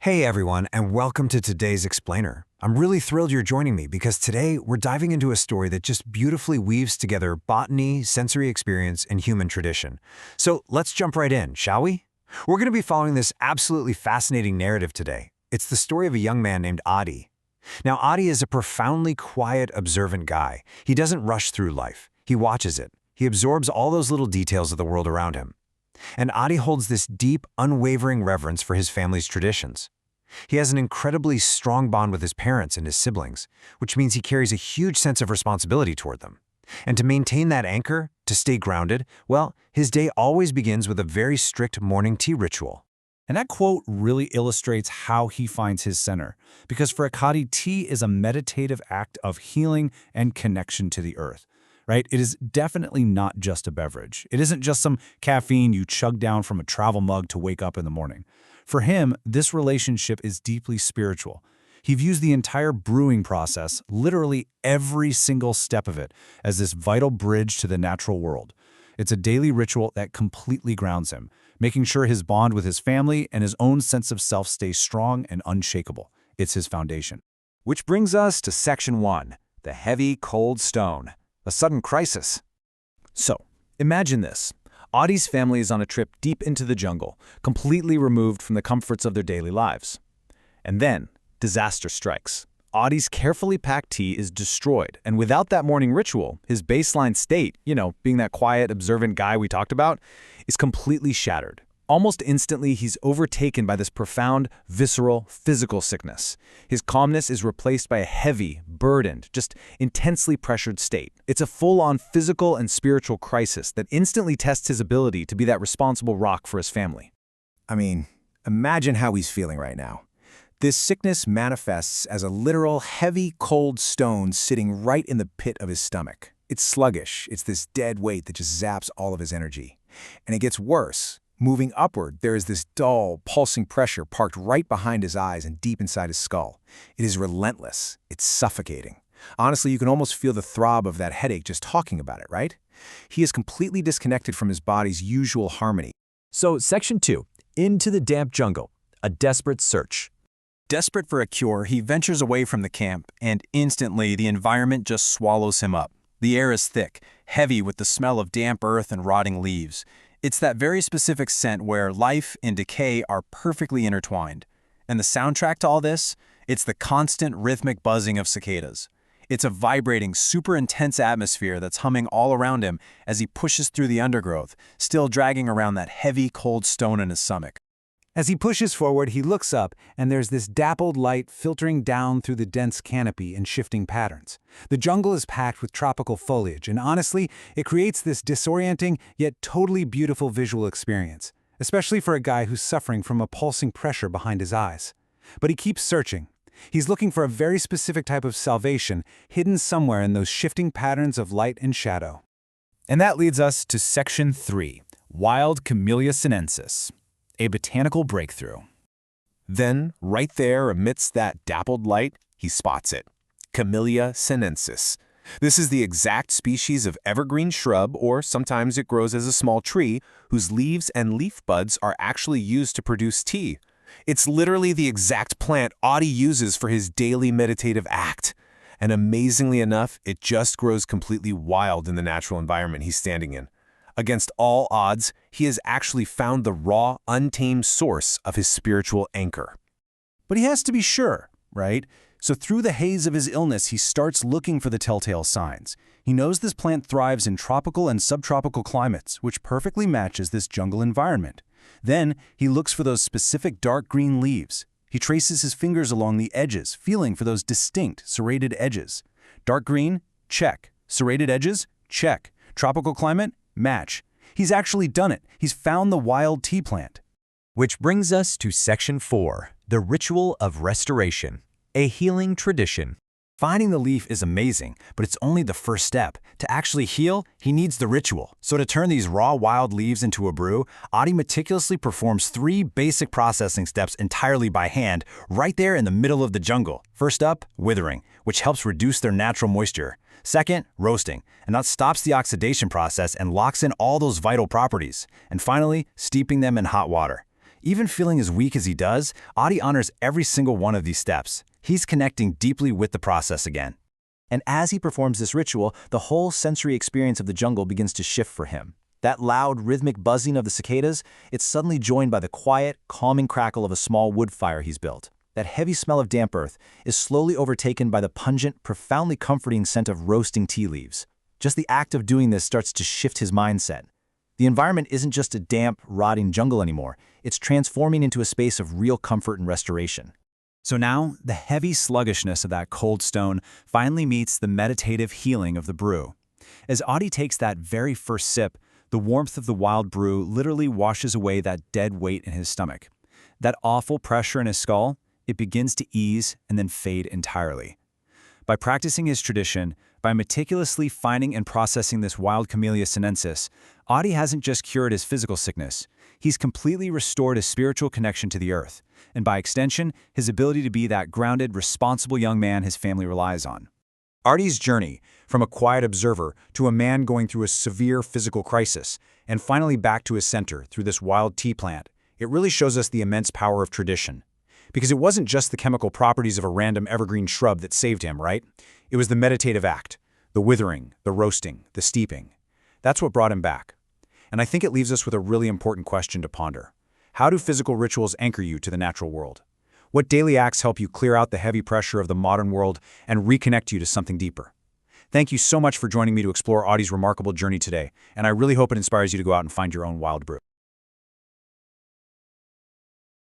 Hey everyone, and welcome to today's Explainer. I'm really thrilled you're joining me because today we're diving into a story that just beautifully weaves together botany, sensory experience, and human tradition. So let's jump right in, shall we? We're going to be following this absolutely fascinating narrative today. It's the story of a young man named Aadi. Now, Aadi is a profoundly quiet, observant guy. He doesn't rush through life. He watches it. He absorbs all those little details of the world around him. And Aadi holds this deep, unwavering reverence for his family's traditions. He has an incredibly strong bond with his parents and his siblings, which means he carries a huge sense of responsibility toward them. And to maintain that anchor, to stay grounded, well, his day always begins with a very strict morning tea ritual. And that quote really illustrates how he finds his center, because for Aadi, tea is a meditative act of healing and connection to the earth, right? It is definitely not just a beverage. It isn't just some caffeine you chug down from a travel mug to wake up in the morning. For him, this relationship is deeply spiritual. He views the entire brewing process, literally every single step of it, as this vital bridge to the natural world. It's a daily ritual that completely grounds him, making sure his bond with his family and his own sense of self stays strong and unshakable. It's his foundation. Which brings us to Section 1, the heavy, cold stone, a sudden crisis. So, imagine this. Aadi's family is on a trip deep into the jungle, completely removed from the comforts of their daily lives. And then, disaster strikes. Aadi's carefully packed tea is destroyed, and without that morning ritual, his baseline state, being that quiet, observant guy we talked about, is completely shattered. Almost instantly, he's overtaken by this profound, visceral, physical sickness. His calmness is replaced by a heavy, burdened, just intensely pressured state. It's a full-on physical and spiritual crisis that instantly tests his ability to be that responsible rock for his family. I mean, imagine how he's feeling right now. This sickness manifests as a literal heavy, cold stone sitting right in the pit of his stomach. It's sluggish. It's this dead weight that just zaps all of his energy. And it gets worse. Moving upward, there is this dull, pulsing pressure parked right behind his eyes and deep inside his skull. It is relentless. It's suffocating. Honestly, you can almost feel the throb of that headache just talking about it, right? He is completely disconnected from his body's usual harmony. So, Section 2, into the damp jungle, a desperate search. Desperate for a cure, he ventures away from the camp, and instantly the environment just swallows him up. The air is thick, heavy with the smell of damp earth and rotting leaves. It's that very specific scent where life and decay are perfectly intertwined. And the soundtrack to all this? It's the constant rhythmic buzzing of cicadas. It's a vibrating, super intense atmosphere that's humming all around him as he pushes through the undergrowth, still dragging around that heavy, cold stone in his stomach. As he pushes forward, he looks up, and there's this dappled light filtering down through the dense canopy in shifting patterns. The jungle is packed with tropical foliage, and honestly, it creates this disorienting yet totally beautiful visual experience, especially for a guy who's suffering from a pulsing pressure behind his eyes. But he keeps searching. He's looking for a very specific type of salvation hidden somewhere in those shifting patterns of light and shadow. And that leads us to Section 3, Wild Camellia sinensis, a botanical breakthrough. Then, right there amidst that dappled light, he spots it. Camellia sinensis. This is the exact species of evergreen shrub, or sometimes it grows as a small tree, whose leaves and leaf buds are actually used to produce tea. It's literally the exact plant Aadi uses for his daily meditative act. And amazingly enough, it just grows completely wild in the natural environment he's standing in. Against all odds, he has actually found the raw, untamed source of his spiritual anchor. But he has to be sure, right? So through the haze of his illness, he starts looking for the telltale signs. He knows this plant thrives in tropical and subtropical climates, which perfectly matches this jungle environment. Then, he looks for those specific dark green leaves. He traces his fingers along the edges, feeling for those distinct, serrated edges. Dark green? Check. Serrated edges? Check. Tropical climate? Match. He's actually done it. He's found the wild tea plant. Which brings us to Section 4, the ritual of restoration, a healing tradition. Finding the leaf is amazing, but it's only the first step. To actually heal, he needs the ritual. So to turn these raw wild leaves into a brew, Aadi meticulously performs 3 basic processing steps entirely by hand, right there in the middle of the jungle. First up, withering, which helps reduce their natural moisture. Second, roasting, and that stops the oxidation process and locks in all those vital properties. And finally, steeping them in hot water. Even feeling as weak as he does, Aadi honors every single one of these steps. He's connecting deeply with the process again. And as he performs this ritual, the whole sensory experience of the jungle begins to shift for him. That loud, rhythmic buzzing of the cicadas, it's suddenly joined by the quiet, calming crackle of a small wood fire he's built. That heavy smell of damp earth is slowly overtaken by the pungent, profoundly comforting scent of roasting tea leaves. Just the act of doing this starts to shift his mindset. The environment isn't just a damp, rotting jungle anymore. It's transforming into a space of real comfort and restoration. So now, the heavy sluggishness of that cold stone finally meets the meditative healing of the brew. As Aadi takes that very first sip, the warmth of the wild brew literally washes away that dead weight in his stomach. That awful pressure in his skull, it begins to ease and then fade entirely. By practicing his tradition, by meticulously finding and processing this wild Camellia sinensis, Aadi hasn't just cured his physical sickness, he's completely restored his spiritual connection to the earth, and by extension, his ability to be that grounded, responsible young man his family relies on. Aadi's journey, from a quiet observer to a man going through a severe physical crisis, and finally back to his center through this wild tea plant, it really shows us the immense power of tradition. Because it wasn't just the chemical properties of a random evergreen shrub that saved him, right? It was the meditative act, the withering, the roasting, the steeping. That's what brought him back. And I think it leaves us with a really important question to ponder. How do physical rituals anchor you to the natural world? What daily acts help you clear out the heavy pressure of the modern world and reconnect you to something deeper? Thank you so much for joining me to explore Aadi's remarkable journey today, and I really hope it inspires you to go out and find your own wild brew.